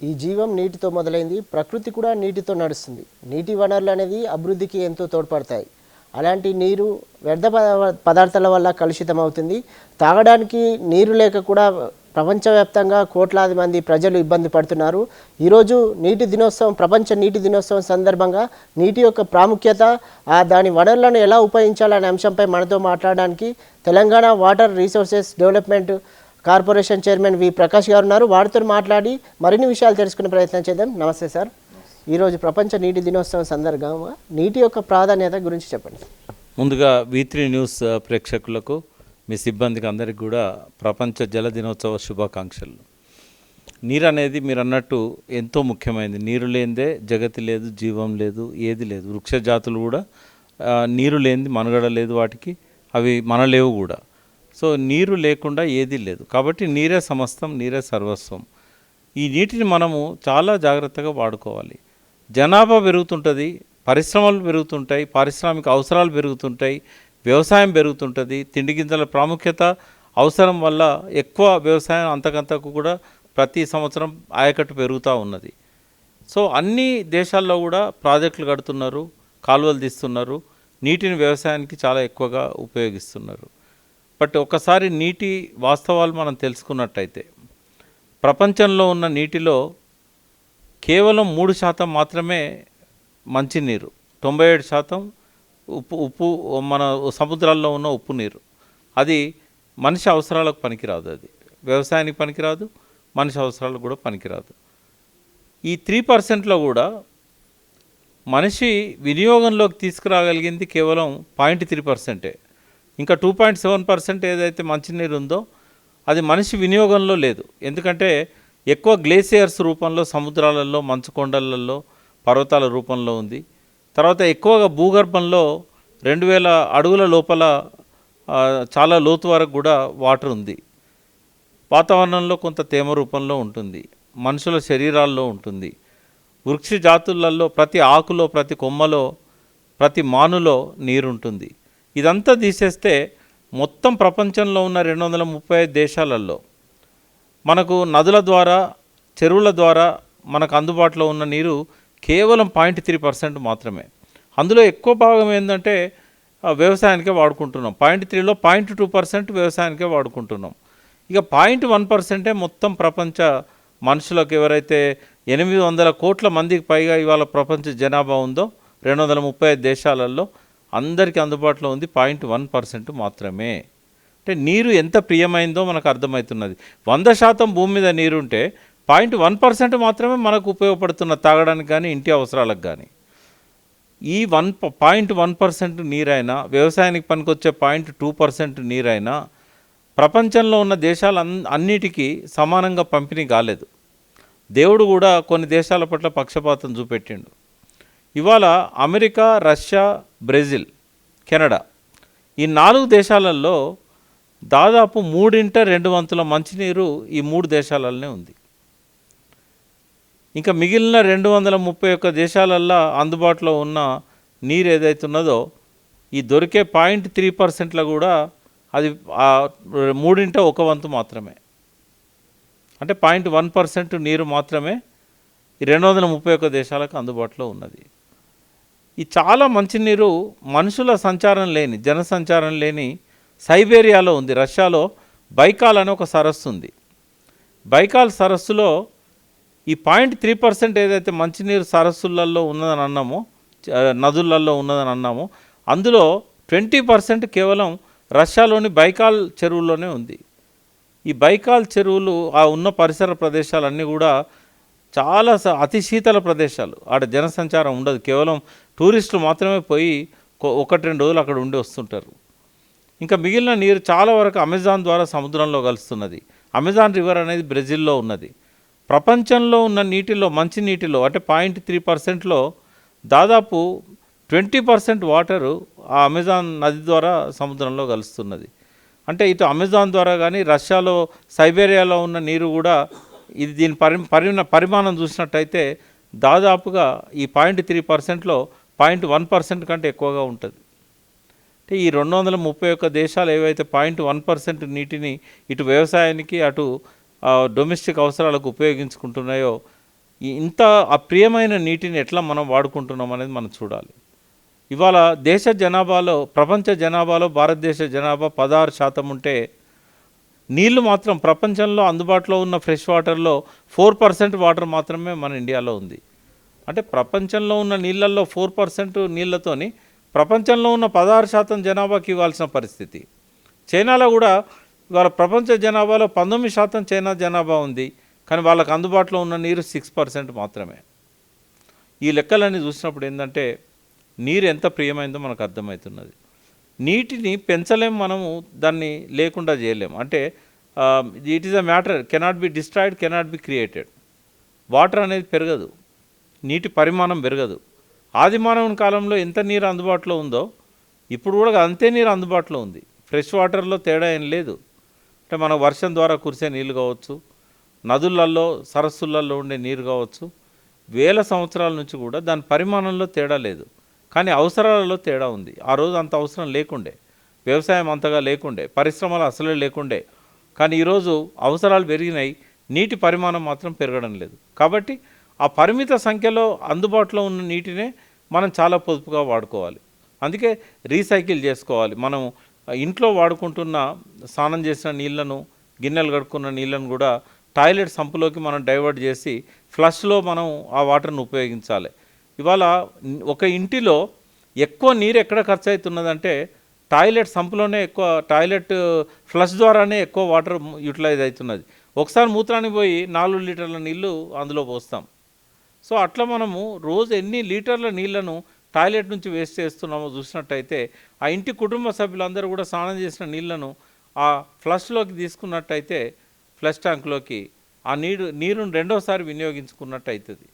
ఈ జీవం నీటితో మొదలైంది, ప్రకృతి కూడా నీటితో నడుస్తుంది. నీటి వనరులు అనేది అభివృద్ధికి ఎంతో తోడ్పడతాయి. అలాంటి నీరు వ్యర్థ పదార్థాల వల్ల కలుషితం అవుతుంది. తాగడానికి నీరు లేక కూడా ప్రపంచవ్యాప్తంగా కోట్లాది మంది ప్రజలు ఇబ్బంది పడుతున్నారు. ఈరోజు నీటి దినోత్సవం, ప్రపంచ నీటి దినోత్సవం సందర్భంగా నీటి యొక్క ప్రాముఖ్యత, దాని వనరులను ఎలా ఉపయోగించాలనే అంశంపై మనతో మాట్లాడడానికి Telangana water resources development corporation chairman వి ప్రకాష్ గారు ఉన్నారు. వారితో మాట్లాడి మరిన్ని విషయాలు తెలుసుకునే ప్రయత్నం చేద్దాం. నమస్తే సార్. ఈరోజు ప్రపంచ నీటి దినోత్సవం సందర్భంగా నీటి యొక్క ప్రాధాన్యత గురించి చెప్పండి. ముందుగా V3 న్యూస్ ప్రేక్షకులకు, మీ సిబ్బందికి అందరికీ కూడా ప్రపంచ జల దినోత్సవ శుభాకాంక్షలు. నీరు అనేది మీరు అన్నట్టు ఎంతో ముఖ్యమైనది. నీరు లేనిదే జగతి లేదు, జీవం లేదు, ఏది లేదు. వృక్ష జాతులు కూడా నీరు లేనిది మనుగడ లేదు వాటికి, అవి మనలేవు కూడా. సో నీరు లేకుండా ఏదీ లేదు. కాబట్టి నీరే సమస్తం, నీరే సర్వస్వం. ఈ నీటిని మనము చాలా జాగ్రత్తగా వాడుకోవాలి. జనాభా పెరుగుతుంటుంది, పరిశ్రమలు పెరుగుతుంటాయి, పారిశ్రామిక అవసరాలు పెరుగుతుంటాయి, వ్యవసాయం పెరుగుతుంటుంది. తిండి గింజల ప్రాముఖ్యత అవసరం వల్ల ఎక్కువ వ్యవసాయం అంతకంతకు కూడా ప్రతి సంవత్సరం ఆయకట్టు పెరుగుతూ ఉన్నది. సో అన్ని దేశాల్లో కూడా ప్రాజెక్టులు కడుతున్నారు, కాలువలు తీస్తున్నారు, నీటిని వ్యవసాయానికి చాలా ఎక్కువగా ఉపయోగిస్తున్నారు. బట్ ఒకసారి నీటి వాస్తవాలు మనం తెలుసుకున్నట్టయితే, ప్రపంచంలో ఉన్న నీటిలో కేవలం 3% మాత్రమే మంచినీరు, 97% ఉప్పు మన సముద్రాల్లో ఉన్న ఉప్పు నీరు. అది మనిషి అవసరాలకు పనికిరాదు, అది వ్యవసాయానికి పనికిరాదు, మనిషి అవసరాలకు కూడా పనికిరాదు. ఈ 3%లో కూడా మనిషి వినియోగంలోకి తీసుకురాగలిగింది కేవలం 0.3%. ఇంకా 2.7% ఏదైతే మంచినీరు ఉందో అది మనిషి వినియోగంలో లేదు. ఎందుకంటే ఎక్కువ గ్లేసియర్స్ రూపంలో, సముద్రాలలో, మంచు కొండలలో, పర్వతాల రూపంలో ఉంది. తర్వాత ఎక్కువగా భూగర్భంలో 2000 అడుగుల లోపల చాలా లోతు వరకు కూడా వాటర్ ఉంది. వాతావరణంలో కొంత తేమ రూపంలో ఉంటుంది, మనుషుల శరీరాల్లో ఉంటుంది. వృక్ష జాతులలో ప్రతి ఆకులో, ప్రతి కొమ్మలో, ప్రతి మానులో నీరుంటుంది. ఇదంతా తీసేస్తే మొత్తం ప్రపంచంలో ఉన్న 235 దేశాలలో మనకు నదుల ద్వారా, చెరువుల ద్వారా మనకు అందుబాటులో ఉన్న నీరు కేవలం 0.3% మాత్రమే. అందులో ఎక్కువ భాగం ఏంటంటే వ్యవసాయానికే వాడుకుంటున్నాం. 0.3లో 0.2% వ్యవసాయానికే వాడుకుంటున్నాం. ఇక 0.1% మొత్తం ప్రపంచ మనుషులకు, ఎవరైతే 800 కోట్ల మందికి పైగా ఇవాళ ప్రపంచ జనాభా ఉందో 235 దేశాలలో అందరికీ అందుబాటులో ఉంది 0.1% మాత్రమే. అంటే నీరు ఎంత ప్రియమైందో మనకు అర్థమవుతున్నది. 100% భూమి మీద నీరుంటే 0.1% మాత్రమే మనకు ఉపయోగపడుతున్న తాగడానికి కానీ, ఇంటి అవసరాలకు కానీ. ఈ 0.1% నీరైనా, వ్యవసాయానికి పనికొచ్చే 0.2% నీరైనా ప్రపంచంలో ఉన్న దేశాలు అన్నిటికీ సమానంగా పంపిణీ కాలేదు. దేవుడు కూడా కొన్ని దేశాల పట్ల పక్షపాతం చూపెట్టిండు. ఇవాళ అమెరికా, రష్యా, బ్రెజిల్, కెనడా ఈ 4 దేశాలలో దాదాపు 3/2 మంచినీరు ఈ 3 దేశాలలోనే ఉంది. ఇంకా మిగిలిన 231 దేశాలల్లో అందుబాటులో ఉన్న నీరు ఏదైతే ఉన్నదో ఈ దొరికే 0.3%లో కూడా అది 1/3 మాత్రమే. అంటే 0.1% నీరు మాత్రమే ఈ 231 దేశాలకు అందుబాటులో ఉన్నది. ఈ చాలా మంచినీరు మనుషుల సంచారం లేని, జనసంచారం లేని సైబేరియాలో ఉంది. రష్యాలో బైకాల్ అనే ఒక సరస్సు ఉంది. బైకాల్ సరస్సులో ఈ 0.3% ఏదైతే మంచినీరు సరస్సులలో ఉన్నదని అన్నామో, నదులలో ఉన్నదని అన్నామో, అందులో 20% కేవలం రష్యాలోని బైకాల్ చెరువుల్లోనే ఉంది. ఈ బైకాల్ చెరువులు ఆ ఉన్న పరిసర ప్రదేశాలన్నీ కూడా చాలా అతి శీతల ప్రదేశాలు. ఆడ జనసంచారం ఉండదు, కేవలం టూరిస్టులు మాత్రమే పోయి 1-2 రోజులు అక్కడ ఉండి వస్తుంటారు. ఇంకా మిగిలిన నీరు చాలా వరకు అమెజాన్ ద్వారా సముద్రంలో కలుస్తున్నది. అమెజాన్ రివర్ అనేది బ్రెజిల్లో ఉన్నది. ప్రపంచంలో ఉన్న నీటిలో, మంచి నీటిలో అంటే 0.3%లో దాదాపు 20% వాటరు ఆ అమెజాన్ నది ద్వారా సముద్రంలో కలుస్తున్నది. అంటే ఇటు అమెజాన్ ద్వారా కానీ, రష్యాలో సైబేరియాలో ఉన్న నీరు కూడా ఇది దీని పరిమాణం చూసినట్టయితే దాదాపుగా ఈ 0.3%లో 0.1% కంటే ఎక్కువగా ఉంటుంది. అంటే ఈ 231 దేశాలు ఏవైతే 0.1% నీటిని ఇటు వ్యవసాయానికి, అటు డొమెస్టిక్ అవసరాలకు ఉపయోగించుకుంటున్నాయో ఇంత అప్రియమైన నీటిని ఎట్లా మనం వాడుకుంటున్నాం అనేది మనం చూడాలి. ఇవాళ దేశ జనాభాలో, ప్రపంచ జనాభాలో భారతదేశ జనాభా 16% ఉంటే నీళ్లు మాత్రం ప్రపంచంలో అందుబాటులో ఉన్న ఫ్రెష్ వాటర్లో 4% వాటర్ మాత్రమే మన ఇండియాలో ఉంది. అంటే ప్రపంచంలో ఉన్న నీళ్ళల్లో 4% నీళ్ళతోని ప్రపంచంలో ఉన్న 16% జనాభాకి ఇవ్వాల్సిన పరిస్థితి. చైనాలో కూడా ఇవాళ ప్రపంచ జనాభాలో 19% చైనా జనాభా ఉంది, కానీ వాళ్ళకు అందుబాటులో ఉన్న నీరు 6% మాత్రమే. ఈ లెక్కలన్నీ చూసినప్పుడు ఏంటంటే నీరు ఎంత ప్రియమైందో మనకు అర్థమవుతున్నది. నీటిని పెంచలేం, మనము దాన్ని లేకుండా చేయలేం. అంటే it is a matter, cannot be destroyed, cannot be created. Water అనేది పెరగదు, నీటి పరిమాణం పెరగదు. ఆది మానవుని కాలంలో ఎంత నీరు అందుబాటులో ఉందో ఇప్పుడు కూడా అంతే నీరు అందుబాటులో ఉంది. ఫ్రెష్ వాటర్లో తేడా ఏం లేదు. అంటే మన వర్షం ద్వారా కురిసే నీళ్ళు కావచ్చు, నదులలో సరస్సులలో ఉండే నీరు కావచ్చు, వేల సంవత్సరాల నుంచి కూడా దాని పరిమాణంలో తేడా లేదు, కానీ అవసరాలలో తేడా ఉంది. ఆ రోజు అంత అవసరం లేకుండే, వ్యవసాయం అంతగా లేకుండే, పరిశ్రమలు అసలే లేకుండే, కానీ ఈరోజు అవసరాలు పెరిగినాయి, నీటి పరిమాణం మాత్రం పెరగడం లేదు. కాబట్టి ఆ పరిమిత సంఖ్యలో అందుబాటులో ఉన్న నీటినే మనం చాలా పొదుపుగా వాడుకోవాలి. అందుకే రీసైకిల్ చేసుకోవాలి. మనం ఇంట్లో వాడుకుంటున్న స్నానం చేసిన నీళ్లను, గిన్నెలు కడుక్కున్న నీళ్లను కూడా టాయిలెట్ సంపులోకి మనం డైవర్ట్ చేసి ఫ్లష్లో మనం ఆ వాటర్ను ఉపయోగించాలి. ఇవాళ ఒక ఇంటిలో ఎక్కువ నీరు ఎక్కడ ఖర్చు అవుతున్నదంటే టాయిలెట్ సంపులోనే ఎక్కువ, టాయిలెట్ ఫ్లష్ ద్వారానే ఎక్కువ వాటర్ యూటిలైజ్ అవుతున్నది. ఒకసారి మూత్రానికి పోయి 4 లీటర్ల నీళ్లు అందులో పోస్తాం. సో అట్లా మనము రోజు ఎన్ని లీటర్ల నీళ్లను టాయిలెట్ నుంచి వేస్ట్ చేస్తున్నామో చూసినట్టయితే ఆ ఇంటి కుటుంబ సభ్యులందరూ కూడా స్నానం చేసిన నీళ్లను ఆ ఫ్లష్లోకి తీసుకున్నట్టయితే, ఫ్లష్ ట్యాంక్లోకి ఆ నీరును రెండోసారి వినియోగించుకున్నట్టు అవుతుంది.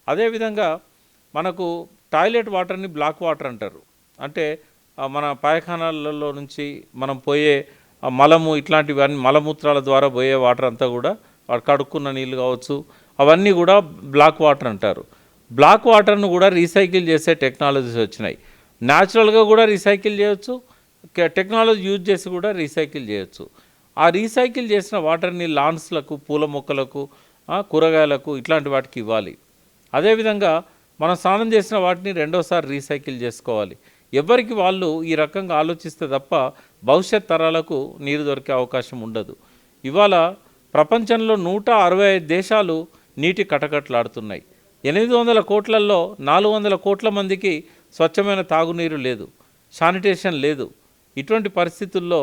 అదేవిధంగా మనకు టాయిలెట్ వాటర్ని బ్లాక్ వాటర్ అంటారు. అంటే మన పాయఖానాలలో నుంచి మనం పోయే మలము, ఇట్లాంటివన్నీ మలమూత్రాల ద్వారా పోయే వాటర్ అంతా కూడా కడుక్కున్న నీళ్ళు కావచ్చు, అవన్నీ కూడా బ్లాక్ వాటర్ అంటారు. బ్లాక్ వాటర్ను కూడా రీసైకిల్ చేసే టెక్నాలజీస్ వచ్చినాయి. న్యాచురల్గా కూడా రీసైకిల్ చేయొచ్చు, టెక్నాలజీ యూజ్ చేసి కూడా రీసైకిల్ చేయొచ్చు. ఆ రీసైకిల్ చేసిన వాటర్ని లాన్స్లకు, పూల మొక్కలకు, కూరగాయలకు, ఇట్లాంటి వాటికి ఇవ్వాలి. అదేవిధంగా మనం స్నానం చేసిన వాటిని రెండోసారి రీసైకిల్ చేసుకోవాలి. ఎవరికి వాళ్ళు ఈ రకంగా ఆలోచిస్తే తప్ప భవిష్యత్ తరాలకు నీరు దొరికే అవకాశం ఉండదు. ఇవాళ ప్రపంచంలో 165 దేశాలు నీటి కటకట్లాడుతున్నాయి. 800 కోట్లలో 400 కోట్ల మందికి స్వచ్ఛమైన తాగునీరు లేదు, శానిటేషన్ లేదు. ఇటువంటి పరిస్థితుల్లో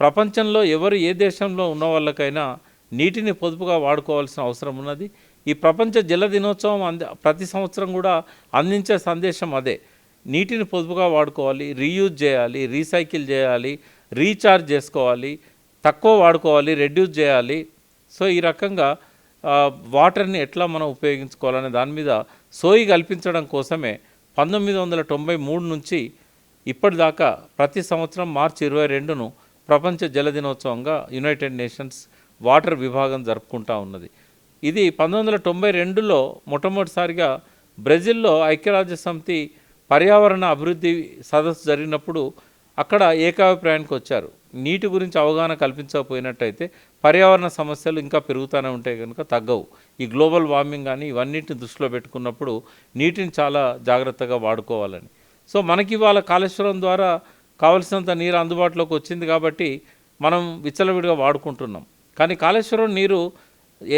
ప్రపంచంలో ఎవరు ఏ దేశంలో ఉన్న వాళ్ళకైనా నీటిని పొదుపుగా వాడుకోవాల్సిన అవసరం ఉన్నది. ఈ ప్రపంచ జల దినోత్సవం ప్రతి సంవత్సరం కూడా అందించే సందేశం అదే. నీటిని పొదుపుగా వాడుకోవాలి, రీయూజ్ చేయాలి, రీసైకిల్ చేయాలి, రీఛార్జ్ చేసుకోవాలి, తక్కువ వాడుకోవాలి, రెడ్యూస్ చేయాలి. సో ఈ రకంగా వాటర్ని ఎట్లా మనం ఉపయోగించుకోవాలనే దాని మీద సోయి కల్పించడం కోసమే 1993 నుంచి ఇప్పటిదాకా ప్రతి సంవత్సరం మార్చి 22ను ప్రపంచ జల దినోత్సవంగా యునైటెడ్ నేషన్స్ వాటర్ విభాగం జరుపుకుంటా ఉన్నది. ఇది 1992లో మొట్టమొదటిసారిగా బ్రెజిల్లో ఐక్యరాజ్య సమితి పర్యావరణ అభివృద్ధి సదస్సు జరిగినప్పుడు అక్కడ ఏకాభిప్రాయానికి వచ్చారు. నీటి గురించి అవగాహన కల్పించకపోయినట్టయితే పర్యావరణ సమస్యలు ఇంకా పెరుగుతూనే ఉంటాయి, కనుక తగ్గవు. ఈ గ్లోబల్ వార్మింగ్ కానీ ఇవన్నిటిని దృష్టిలో పెట్టుకున్నప్పుడు నీటిని చాలా జాగ్రత్తగా వాడుకోవాలని. సో మనకి ఇవాళ కాళేశ్వరం ద్వారా కావలసినంత నీరు అందుబాటులోకి వచ్చింది కాబట్టి మనం విచ్చలవిడిగా వాడుకుంటున్నాం. కానీ కాళేశ్వరం నీరు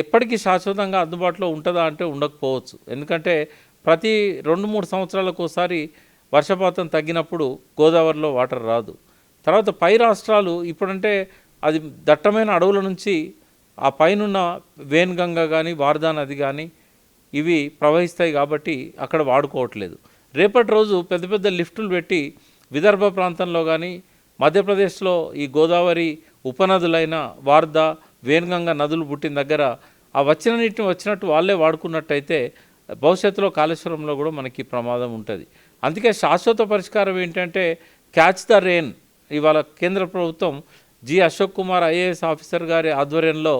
ఎప్పటికీ శాశ్వతంగా అందుబాటులో ఉంటుందా అంటే ఉండకపోవచ్చు. ఎందుకంటే ప్రతి 2-3 సంవత్సరాలకు ఒకసారి వర్షపాతం తగ్గినప్పుడు గోదావరిలో వాటర్ రాదు. తర్వాత పై రాష్ట్రాలు ఇప్పుడంటే అది దట్టమైన అడవుల నుంచి ఆ పైనున్న వేన్గంగ కానీ వార్దా నది కానీ ఇవి ప్రవహిస్తాయి కాబట్టి అక్కడ వాడుకోవట్లేదు. రేపటి రోజు పెద్ద పెద్ద లిఫ్టులు పెట్టి విదర్భ ప్రాంతంలో కానీ మధ్యప్రదేశ్లో ఈ గోదావరి ఉపనదులైన వార్దా, వేన్గంగ నదులు పుట్టిన దగ్గర ఆ వచ్చిన నీటిని వచ్చినట్టు వాళ్ళే వాడుకున్నట్టయితే భవిష్యత్తులో కాళేశ్వరంలో కూడా మనకి ప్రమాదం ఉంటుంది. అందుకే శాశ్వత పరిష్కారం ఏంటంటే క్యాచ్ ద రెయిన్. ఇవాళ కేంద్ర ప్రభుత్వం G Ashok Kumar IAS officer గారి ఆధ్వర్యంలో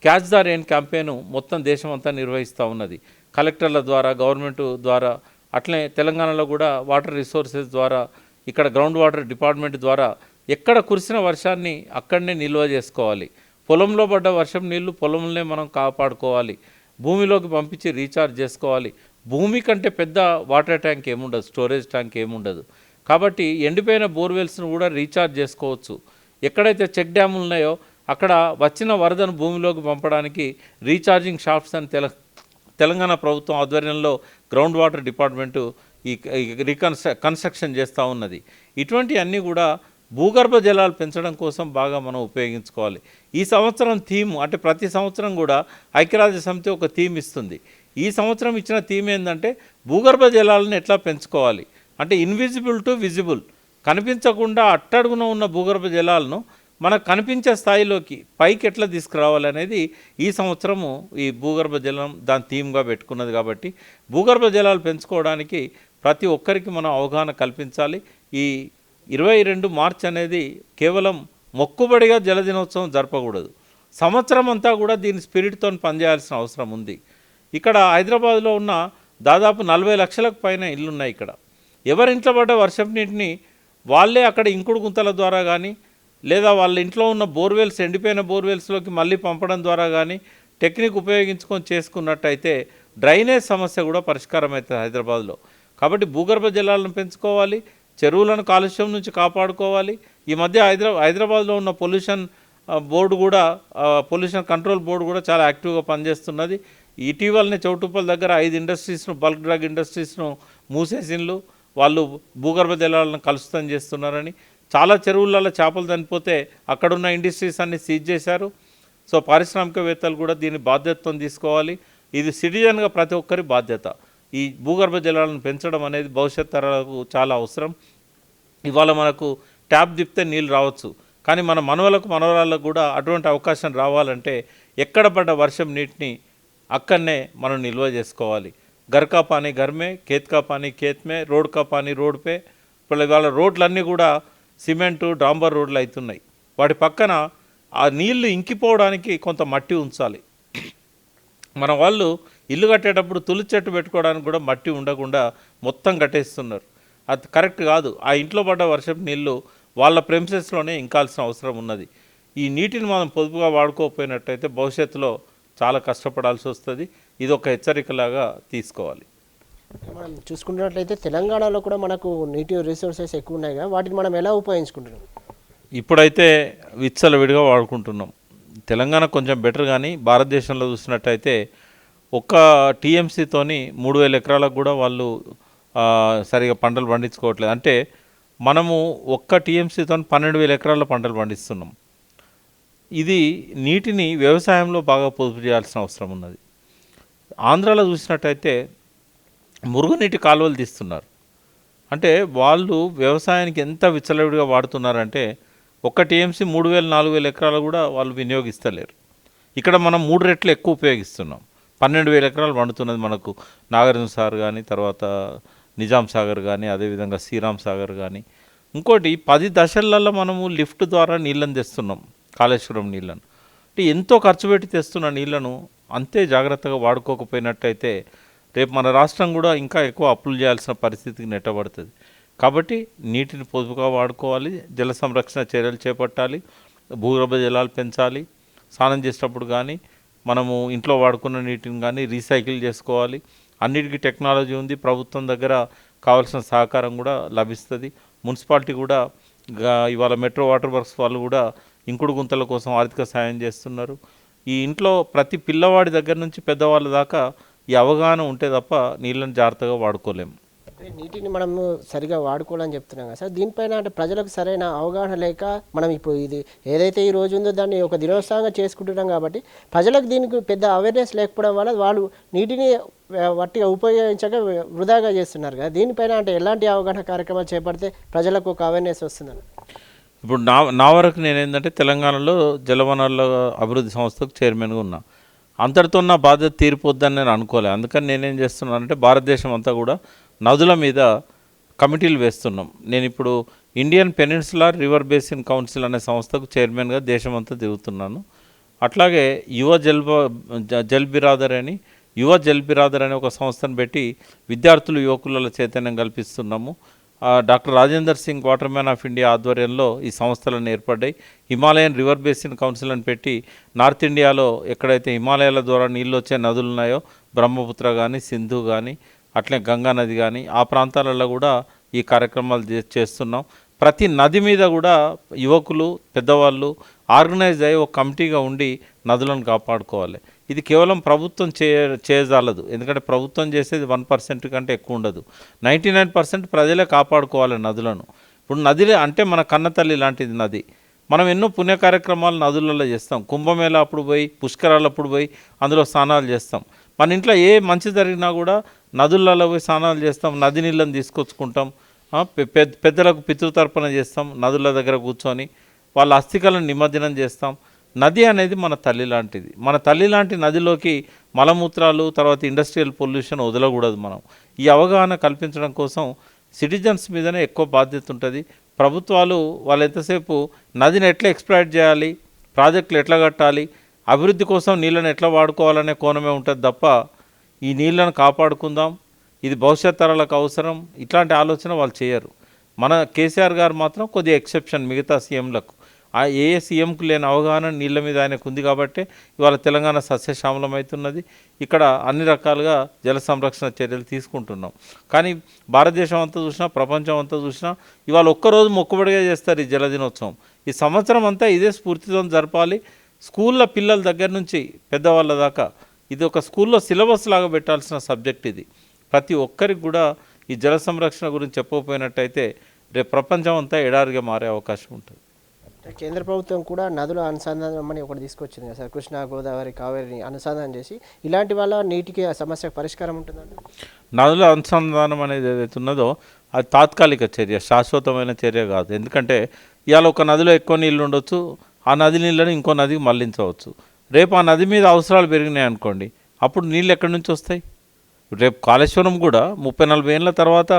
క్యాచ్ ద రెయిన్ క్యాంపెయిన్ మొత్తం దేశం అంతా నిర్వహిస్తూ ఉన్నది. కలెక్టర్ల ద్వారా, గవర్నమెంట్ ద్వారా, అట్లే తెలంగాణలో కూడా వాటర్ రిసోర్సెస్ ద్వారా, ఇక్కడ గ్రౌండ్ వాటర్ డిపార్ట్మెంట్ ద్వారా ఎక్కడ కురిసిన వర్షాన్ని అక్కడనే నిల్వ చేసుకోవాలి. పొలంలో పడ్డ వర్షం నీళ్లు పొలంలోనే మనం కాపాడుకోవాలి. భూమిలోకి పంపించి రీఛార్జ్ చేసుకోవాలి. భూమి కంటే పెద్ద వాటర్ ట్యాంక్ ఏముండదు, స్టోరేజ్ ట్యాంక్ ఏముండదు. కాబట్టి ఎండిపోయిన బోర్వెల్స్ను కూడా రీఛార్జ్ చేసుకోవచ్చు. ఎక్కడైతే చెక్ డ్యాములు ఉన్నాయో అక్కడ వచ్చిన వరదను భూమిలోకి పంపడానికి రీఛార్జింగ్ షాఫ్ట్స్ అని తెలంగాణ ప్రభుత్వం ఆధ్వర్యంలో గ్రౌండ్ వాటర్ డిపార్ట్మెంటు ఈ కన్స్ట్రక్షన్ చేస్తూ ఉన్నది. ఇటువంటి అన్నీ కూడా భూగర్భ జలాలు పెంచడం కోసం బాగా మనం ఉపయోగించుకోవాలి. ఈ సంవత్సరం థీమ్ అంటే ప్రతి సంవత్సరం కూడా ఐక్యరాజ్య సమితి ఒక థీమ్ ఇస్తుంది. ఈ సంవత్సరం ఇచ్చిన థీమ్ ఏంటంటే భూగర్భ జలాలను ఎట్లా పెంచుకోవాలి అంటే ఇన్విజిబుల్ టు విజిబుల్, కనిపించకుండా అట్టడుగున ఉన్న భూగర్భ జలాలను మనకు కనిపించే స్థాయిలోకి పైకి ఎట్లా తీసుకురావాలి అనేది ఈ సంవత్సరము ఈ భూగర్భ జలం దాని థీమ్గా పెట్టుకున్నది. కాబట్టి భూగర్భ జలాలు పెంచుకోవడానికి ప్రతి ఒక్కరికి మనం అవగాహన కల్పించాలి. ఈ 22 మార్చ్ అనేది కేవలం మొక్కుబడిగా జలదినోత్సవం జరపకూడదు. సంవత్సరం అంతా కూడా దీని స్పిరిట్తో పనిచేయాల్సిన అవసరం ఉంది. ఇక్కడ హైదరాబాద్లో ఉన్న దాదాపు 40 లక్షలకు పైన ఇళ్ళున్నాయి. ఇక్కడ ఎవరింట్లో పడ్డ వర్షపు నీటిని వాళ్ళే అక్కడ ఇంకుడు గుంతల ద్వారా కానీ లేదా వాళ్ళ ఇంట్లో ఉన్న బోర్వెల్స్ ఎండిపోయిన బోర్వెల్స్లోకి మళ్ళీ పంపడం ద్వారా కానీ టెక్నిక్ ఉపయోగించుకొని చేసుకున్నట్టయితే డ్రైనేజ్ సమస్య కూడా పరిష్కారం అవుతుంది హైదరాబాద్లో. కాబట్టి భూగర్భ జలాలను పెంచుకోవాలి, చెరువులను కాలుష్యం నుంచి కాపాడుకోవాలి. ఈ మధ్య హైదరాబాద్లో ఉన్న పొల్యూషన్ కంట్రోల్ బోర్డు కూడా చాలా యాక్టివ్గా పనిచేస్తున్నది. ఇటీవలనే చౌటుప్పల్ దగ్గర 5 ఇండస్ట్రీస్ను బల్క్ డ్రగ్ ఇండస్ట్రీస్ను మూసేసిన్లు, వాళ్ళు భూగర్భ జలాలను కలుషితం చేస్తున్నారని. చాలా చెరువులలో చేపలు చనిపోతే అక్కడున్న ఇండస్ట్రీస్ అన్ని సీజ్ చేశారు. సో పారిశ్రామికవేత్తలు కూడా దీని బాధ్యతతో తీసుకోవాలి. ఇది సిటిజన్గా ప్రతి ఒక్కరి బాధ్యత. ఈ భూగర్భ జలాలను పెంచడం అనేది భవిష్యత్ తరాలకు చాలా అవసరం. ఇవాళ మనకు ట్యాప్ తిప్పితే నీళ్ళు రావచ్చు, కానీ మన మనవరాళ్ళకు కూడా అటువంటి అవకాశం రావాలంటే ఎక్కడ పడ్డ వర్షం నీటిని అక్కడనే మనం నిల్వ చేసుకోవాలి. घर का पानी घर में, खेत का पानी खेत में, रोड का पानी रोड पे. ఇప్పుడు ఇవాళ రోడ్లన్నీ కూడా సిమెంటు డాంబర్ రోడ్లు అవుతున్నాయి. వాటి పక్కన ఆ నీళ్లు ఇంకిపోవడానికి కొంత మట్టి ఉంచాలి. మన వాళ్ళు ఇల్లు కట్టేటప్పుడు తులసి చెట్టు పెట్టుకోవడానికి కూడా మట్టి ఉండకుండా మొత్తం కట్టేస్తున్నారు. అది కరెక్ట్ కాదు. ఆ ఇంట్లో పడ్డ వర్షపు నీళ్ళు వాళ్ళ ప్రెమిసెస్లోనే ఇంకాల్సిన అవసరం ఉన్నది. ఈ నీటిని మనం పొదుపుగా వాడుకోకపోయినట్టయితే భవిష్యత్తులో చాలా కష్టపడాల్సి వస్తుంది. ఇది ఒక హెచ్చరికలాగా తీసుకోవాలి. మనం చూసుకున్నట్లయితే తెలంగాణలో కూడా మనకు నీటి రిసోర్సెస్ ఎక్కువ ఉన్నాయి కదా, వాటిని మనం ఎలా ఉపయోగించుకుంటున్నాం? ఇప్పుడైతే విచ్చలవిడిగా వాడుకుంటున్నాం. తెలంగాణ కొంచెం బెటర్, కానీ భారతదేశంలో చూసినట్టయితే ఒక్క టీఎంసీతోని 3000 ఎకరాలకు కూడా వాళ్ళు సరిగా పంటలు పండించుకోవట్లేదు. అంటే మనము ఒక్క టీఎంసీతో 12,000 ఎకరాల పంటలు పండిస్తున్నాం. ఇది నీటిని వ్యవసాయంలో బాగా పొదుపు చేయాల్సిన అవసరం ఉన్నది. ఆంధ్రాలో చూసినట్టయితే మురుగునీటి కాలువలు తీస్తున్నారు. అంటే వాళ్ళు వ్యవసాయానికి ఎంత విచ్చలవిడిగా వాడుతున్నారంటే ఒక్క టీఎంసీ 3,000-4,000 ఎకరాలు కూడా వాళ్ళు వినియోగిస్తలేరు. ఇక్కడ మనం 3 రెట్లు ఎక్కువ ఉపయోగిస్తున్నాం. 12,000 ఎకరాలు పండుతున్నది మనకు నాగార్జున సాగర్ కానీ, తర్వాత నిజాం సాగర్ కానీ, అదేవిధంగా శ్రీరామ్ సాగర్ కానీ. ఇంకోటి 10 దశలలో మనము లిఫ్ట్ ద్వారా నీళ్ళని తెస్తున్నాం, కాళేశ్వరం నీళ్ళను. అంటే ఎంతో ఖర్చు పెట్టి తెస్తున్న నీళ్లను అంతే జాగ్రత్తగా వాడుకోకపోయినట్టయితే రేపు మన రాష్ట్రం కూడా ఇంకా ఎక్కువ అప్పులు చేయాల్సిన పరిస్థితికి నెట్టబడుతుంది. కాబట్టి నీటిని పొదుపుగా వాడుకోవాలి, జల సంరక్షణ చర్యలు చేపట్టాలి, భూగర్భ జలాలు పెంచాలి. స్నానం చేసేటప్పుడు కానీ మనము ఇంట్లో వాడుకున్న నీటిని కానీ రీసైకిల్ చేసుకోవాలి. అన్నిటికీ టెక్నాలజీ ఉంది, ప్రభుత్వం దగ్గర కావాల్సిన సహకారం కూడా లభిస్తుంది. మున్సిపాలిటీ కూడా ఇవాళ మెట్రో వాటర్ వర్క్స్ వాళ్ళు కూడా ఇంకుడు గుంతల కోసం ఆర్థిక సాయం చేస్తున్నారు. ఈ ఇంట్లో ప్రతి పిల్లవాడి దగ్గర నుంచి పెద్దవాళ్ళ దాకా ఈ అవగాహన ఉంటే తప్ప నీళ్ళని జాగ్రత్తగా వాడుకోలేము. నీటిని మనము సరిగా వాడుకోవాలని చెప్తున్నాం కదా సార్, దీనిపైన అంటే ప్రజలకు సరైన అవగాహన లేక మనం ఇప్పుడు ఇది ఏదైతే ఈ రోజు ఉందో దాన్ని ఒక దినోత్సవంగా చేసుకుంటున్నాం. కాబట్టి ప్రజలకు దీనికి పెద్ద అవేర్నెస్ లేకపోవడం వల్ల వాళ్ళు నీటిని వట్టిగా ఉపయోగించక వృధాగా చేస్తున్నారు కదా. దీనిపైన అంటే ఎలాంటి అవగాహన కార్యక్రమాలు చేపడితే ప్రజలకు ఒక అవేర్నెస్ వస్తుందని? ఇప్పుడు నా వరకు నేనేంటంటే తెలంగాణలో జలవనరుల అభివృద్ధి సంస్థకు చైర్మన్గా ఉన్నా. అంతటితో నా బాధ్యత తీరిపోద్దని నేను అనుకోలే. అందుకని నేనేం చేస్తున్నానంటే భారతదేశం అంతా కూడా నదుల మీద కమిటీలు వేస్తున్నాం. నేను ఇప్పుడు Indian peninsular river basin council అనే సంస్థకు చైర్మన్గా దేశమంతా తిరుగుతున్నాను. అట్లాగే జల్ బిరాదర్ అనే ఒక సంస్థను పెట్టి విద్యార్థులు యువకులలో చైతన్యం కల్పిస్తున్నాము. Doctor Rajender Singh water man of India ఆధ్వర్యంలో ఈ సంస్థలను ఏర్పడ్డాయి. హిమాలయన్ రివర్ బేసిన్ కౌన్సిల్ అని పెట్టి నార్త్ ఇండియాలో ఎక్కడైతే హిమాలయాల ద్వారా నీళ్ళు వచ్చే నదులు ఉన్నాయో బ్రహ్మపుత్ర కానీ సింధు కానీ అట్లే గంగా నది కానీ ఆ ప్రాంతాలలో కూడా ఈ కార్యక్రమాలు చేస్తున్నాం. ప్రతి నది మీద కూడా యువకులు పెద్దవాళ్ళు ఆర్గనైజ్ అయ్యి ఒక కమిటీగా ఉండి నదులను కాపాడుకోవాలి. ఇది కేవలం ప్రభుత్వం చేయజాలదు, ఎందుకంటే ప్రభుత్వం చేసేది 1% కంటే ఎక్కువ ఉండదు. 99% ప్రజలే కాపాడుకోవాలి నదులను. ఇప్పుడు నదిలే అంటే మన కన్నతల్లి లాంటిది నది. మనం ఎన్నో పుణ్య కార్యక్రమాలు నదులలో చేస్తాం. కుంభమేళ అప్పుడు పోయి పుష్కరాలప్పుడు పోయి అందులో స్నానాలు చేస్తాం. మన ఇంట్లో ఏ మంచి జరిగినా కూడా నదులలో పోయి స్నానాలు చేస్తాం, నది నీళ్ళని తీసుకొచ్చుకుంటాం, పెద్దలకు పితృతర్పణ చేస్తాం, నదుల దగ్గర కూర్చొని వాళ్ళ అస్థికలను నిమజ్జనం చేస్తాం. నది అనేది మన తల్లి లాంటిది. మన తల్లి లాంటి నదిలోకి మలమూత్రాలు తర్వాత ఇండస్ట్రియల్ పొల్యూషన్ వదలకూడదు. మనం ఈ అవగాహన కల్పించడం కోసం సిటిజన్స్ మీదనే ఎక్కువ బాధ్యత ఉంటుంది. ప్రభుత్వాలు వాళ్ళు ఎంతసేపు నదిని ఎట్లా ఎక్స్ప్లాయిట్ చేయాలి, ప్రాజెక్టులు ఎట్లా కట్టాలి, అభివృద్ధి కోసం నీళ్ళని ఎట్లా వాడుకోవాలనే కోణమే ఉంటుంది తప్ప ఈ నీళ్ళను కాపాడుకుందాం, ఇది భవిష్యత్ తరాలకు అవసరం, ఇట్లాంటి ఆలోచన వాళ్ళు చేయరు. మన కేసీఆర్ గారు మాత్రం కొద్దిగా ఎక్సెప్షన్ మిగతా సీఎంలకు. ఏ సీఎంకు లేని అవగాహన నీళ్ళ మీద ఆయనకు ఉంది కాబట్టి ఇవాళ తెలంగాణ సస్యశ్యామలం అవుతున్నది. ఇక్కడ అన్ని రకాలుగా జల సంరక్షణ చర్యలు తీసుకుంటున్నాం. కానీ భారతదేశం అంతా చూసినా ప్రపంచం అంతా చూసినా ఇవాళ ఒక్కరోజు మొక్కుబడిగా చేస్తారు ఈ జలదినోత్సవం. ఈ సంవత్సరం అంతా ఇదే స్ఫూర్తితో జరపాలి. స్కూళ్ళ పిల్లల దగ్గర నుంచి పెద్దవాళ్ళ దాకా ఇది ఒక స్కూల్లో సిలబస్ లాగా పెట్టాల్సిన సబ్జెక్ట్ ఇది. ప్రతి ఒక్కరికి కూడా ఈ జల సంరక్షణ గురించి చెప్పకపోయినట్టయితే రేపు ప్రపంచం అంతా ఎడారిగా మారే అవకాశం ఉంటుంది. కేంద్ర ప్రభుత్వం కూడా నదుల అనుసంధానం అని ఒకటి తీసుకొచ్చింది కదా సార్, కృష్ణా గోదావరి కావేరిని అనుసంధానం చేసి, ఇలాంటి వల్ల నీటికి ఆ సమస్యకు పరిష్కారం ఉంటుందండి. నదుల అనుసంధానం అనేది ఏదైతే ఉన్నదో అది తాత్కాలిక చర్య, శాశ్వతమైన చర్య కాదు. ఎందుకంటే ఇవాళ ఒక నదిలో ఎక్కువ నీళ్ళు ఉండొచ్చు, ఆ నది నీళ్ళని ఇంకో నదికి మళ్లించవచ్చు. రేపు ఆ నది మీద అవసరాలు పెరిగినాయి అనుకోండి, అప్పుడు నీళ్ళు ఎక్కడి నుంచి వస్తాయి? రేపు కాళేశ్వరం కూడా 30-40 ఏళ్ళ తర్వాత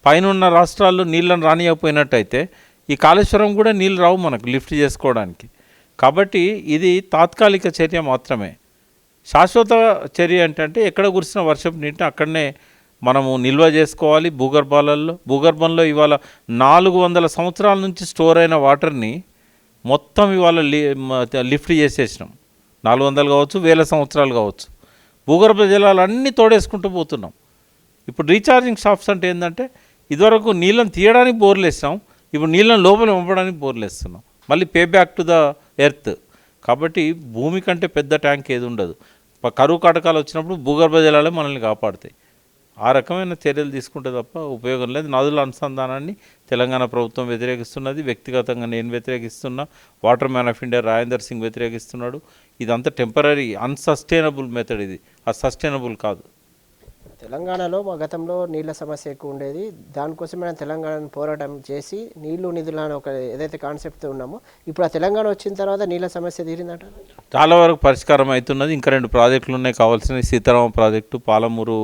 పైన ఉన్న రాష్ట్రాల్లో నీళ్ళని రానియకపోయినట్టయితే ఈ కాళేశ్వరం కూడా నీళ్ళు రావు మనకు లిఫ్ట్ చేసుకోవడానికి. కాబట్టి ఇది తాత్కాలిక చర్య మాత్రమే. శాశ్వత చర్య ఏంటంటే ఎక్కడ కురిసిన వర్షపు నీటిని అక్కడనే మనము నిల్వ చేసుకోవాలి. భూగర్భంలో ఇవాళ 400 సంవత్సరాల నుంచి స్టోర్ అయిన వాటర్ని మొత్తం ఇవాళ లిఫ్ట్ చేసేసినాం. 400 కావచ్చు, 1000 సంవత్సరాలు కావచ్చు. భూగర్భ జలాలు అన్నీ తోడేసుకుంటూ పోతున్నాం. ఇప్పుడు రీఛార్జింగ్ షాప్స్ అంటే ఏంటంటే ఇదివరకు నీళ్ళని తీయడానికి బోర్లు వేస్తాం, ఇప్పుడు నీళ్ళని లోపల పంపడానికి బోర్లు వేస్తున్నాం, మళ్ళీ pay back to the earth. కాబట్టి భూమి కంటే పెద్ద ట్యాంక్ ఏది ఉండదు. కరువు కాటకాలు వచ్చినప్పుడు భూగర్భ జలాలే మనల్ని కాపాడుతాయి. ఆ రకమైన చర్యలు తీసుకుంటే తప్ప ఉపయోగం లేదు. నదుల అనుసంధానాన్ని తెలంగాణ ప్రభుత్వం వ్యతిరేకిస్తున్నది, వ్యక్తిగతంగా నేను వ్యతిరేకిస్తున్నా, water man of India Rajender Singh వ్యతిరేకిస్తున్నాడు. ఇదంతా టెంపరీ అన్సస్టైనబుల్ మెథడ్, ఇది సస్టైనబుల్ కాదు. తెలంగాణలో మా గతంలో నీళ్ళ సమస్య ఎక్కువ ఉండేది, దానికోసం మనం తెలంగాణను పోరాటం చేసి నీళ్లు నిధులు అని ఒక ఏదైతే కాన్సెప్ట్తో ఉన్నామో, ఇప్పుడు ఆ తెలంగాణ వచ్చిన తర్వాత నీళ్ళ సమస్య తీరిందట. చాలా వరకు పరిష్కారం అవుతున్నది. ఇంకా 2 ప్రాజెక్టులు ఉన్నాయి కావాల్సినవి, సీతారామ ప్రాజెక్టు, పాలమూరు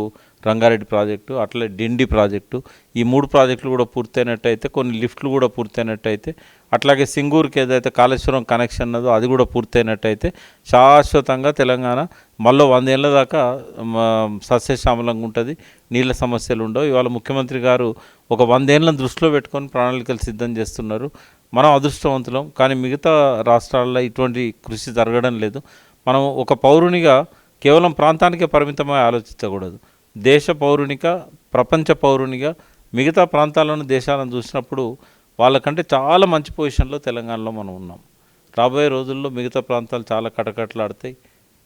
రంగారెడ్డి ప్రాజెక్టు, అట్లే డిండి ప్రాజెక్టు. ఈ 3 ప్రాజెక్టులు కూడా పూర్తయినట్టయితే, కొన్ని లిఫ్ట్లు కూడా పూర్తయినట్టయితే, అట్లాగే సింగూరుకి ఏదైతే కాళేశ్వరం కనెక్షన్ ఉన్నదో అది కూడా పూర్తయినట్టయితే శాశ్వతంగా తెలంగాణ మళ్ళీ 100 ఏళ్ళ దాకా సస్యశ్యామలంగా ఉంటుంది, నీళ్ళ సమస్యలు ఉండవు. ఇవాళ ముఖ్యమంత్రి గారు ఒక 100 ఏళ్ళను దృష్టిలో పెట్టుకొని ప్రణాళికలు సిద్ధం చేస్తున్నారు. మనం అదృష్టవంతులం. కానీ మిగతా రాష్ట్రాల్లో ఇటువంటి కృషి జరగడం లేదు. మనం ఒక పౌరునిగా కేవలం ప్రాంతానికే పరిమితమై ఆలోచించకూడదు. దేశ పౌరునిగా, ప్రపంచ పౌరునిగా మిగతా ప్రాంతాలను దేశాలను చూసినప్పుడు వాళ్ళకంటే చాలా మంచి పొజిషన్లో తెలంగాణలో మనం ఉన్నాం. రాబోయే రోజుల్లో మిగతా ప్రాంతాలు చాలా కటకట్లాడతాయి.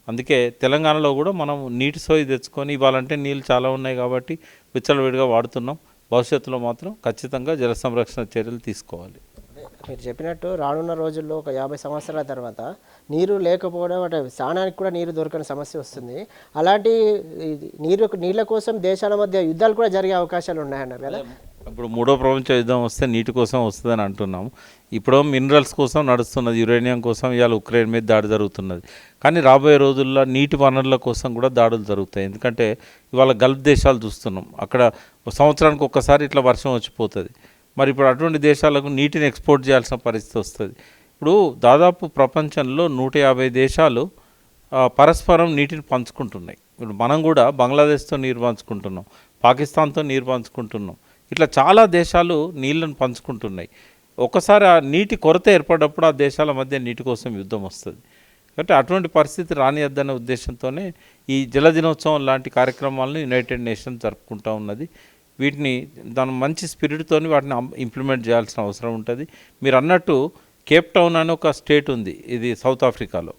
అందుకే తెలంగాణలో కూడా మనం నీటి సోయి తెచ్చుకొని, ఇవాళంటే నీళ్ళు చాలా ఉన్నాయి కాబట్టి విచ్చలవిడిగా వాడుతున్నాం. భవిష్యత్తులో మాత్రం ఖచ్చితంగా జల సంరక్షణ చర్యలు తీసుకోవాలి. మీరు చెప్పినట్టు రానున్న రోజుల్లో ఒక 50 సంవత్సరాల తర్వాత నీరు లేకపోవడం, అంటే స్నానానికి కూడా నీరు దొరకని సమస్య వస్తుంది. అలాంటి నీళ్ళ కోసం దేశాల మధ్య యుద్ధాలు కూడా జరిగే అవకాశాలు ఉన్నాయన్నారు కదా. ఇప్పుడు 3వ ప్రపంచ యుద్ధం వస్తే నీటి కోసం వస్తుందని అంటున్నాము. ఇప్పుడు మినరల్స్ కోసం నడుస్తున్నది, యురేనియం కోసం ఇవాళ ఉక్రెయిన్ మీద దాడి జరుగుతున్నది. కానీ రాబోయే రోజుల్లో నీటి వనరుల కోసం కూడా దాడులు జరుగుతాయి. ఎందుకంటే ఇవాళ గల్ఫ్ దేశాలు చూస్తున్నాం, అక్కడ సంవత్సరానికి ఒక్కసారి ఇట్లా వర్షం వచ్చిపోతుంది. మరి ఇప్పుడు అటువంటి దేశాలకు నీటిని ఎక్స్పోర్ట్ చేయాల్సిన పరిస్థితి వస్తుంది. ఇప్పుడు దాదాపు ప్రపంచంలో 150 దేశాలు పరస్పరం నీటిని పంచుకుంటున్నాయి. ఇప్పుడు మనం కూడా బంగ్లాదేశ్తో నీరు పంచుకుంటున్నాం, పాకిస్తాన్తో నీరు పంచుకుంటున్నాం. ఇట్లా చాలా దేశాలు నీళ్ళను పంచుకుంటున్నాయి. ఒకసారి ఆ నీటి కొరత ఏర్పడినప్పుడు ఆ దేశాల మధ్య నీటి కోసం యుద్ధం వస్తుంది. కాబట్టి అటువంటి పరిస్థితి రానియద్దనే ఉద్దేశంతోనే ఈ జల దినోత్సవం లాంటి కార్యక్రమాలను యునైటెడ్ నేషన్స్ జరుపుకుంటూ ఉన్నది. వీటిని దాని మంచి స్పిరిట్తోని వాటిని ఇంప్లిమెంట్ చేయాల్సిన అవసరం ఉంటుంది. మీరు అన్నట్టు కేప్ టౌన్ అని ఒక స్టేట్ ఉంది, ఇది సౌత్ ఆఫ్రికాలో.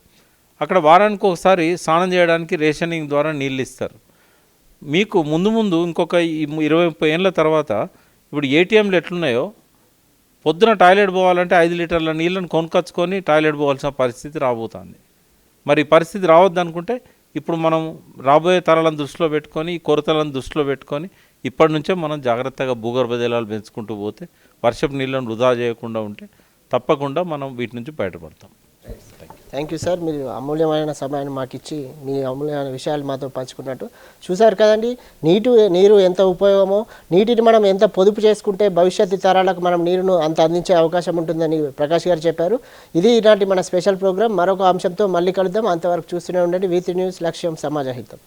అక్కడ వారానికి ఒకసారి స్నానం చేయడానికి రేషనింగ్ ద్వారా నీళ్ళు ఇస్తారు. మీకు ముందు ఇంకొక 20-30 ఏళ్ళ తర్వాత ఇప్పుడు ఏటీఎంలు ఎట్లున్నాయో, పొద్దున టాయిలెట్ పోవాలంటే 5 లీటర్ల నీళ్ళని కొనుకొచ్చుకొని టాయిలెట్ పోవాల్సిన పరిస్థితి రాబోతుంది. మరి ఈ పరిస్థితి రావద్దనుకుంటే ఇప్పుడు మనం రాబోయే తరాలను దృష్టిలో పెట్టుకొని, ఈ కొరతలను దృష్టిలో పెట్టుకొని ఇప్పటి నుంచే మనం జాగ్రత్తగా భూగర్భ జలాలు పెంచుకుంటూ పోతే, వర్షపు నీళ్ళను వృధా చేయకుండా ఉంటే తప్పకుండా మనం వీటి నుంచి బయటపడతాం. థ్యాంక్ యూ సార్, మీరు అమూల్యమైన సమయాన్ని మాకు ఇచ్చి మీ అమూల్యమైన విషయాలు మాతో పంచుకున్నట్టు. చూసారు కదండి, నీరు ఎంత ఉపయోగమో, నీటిని మనం ఎంత పొదుపు చేసుకుంటే భవిష్యత్తు తరాలకు మనం నీరును అంత అందించే అవకాశం ఉంటుందని ప్రకాష్ గారు చెప్పారు. ఇది ఈనాటి మన స్పెషల్ ప్రోగ్రామ్. మరొక అంశంతో మళ్ళీ కలుద్దాం. అంతవరకు చూస్తూనే ఉండండి V3 న్యూస్, లక్ష్యం సమాజ హితం.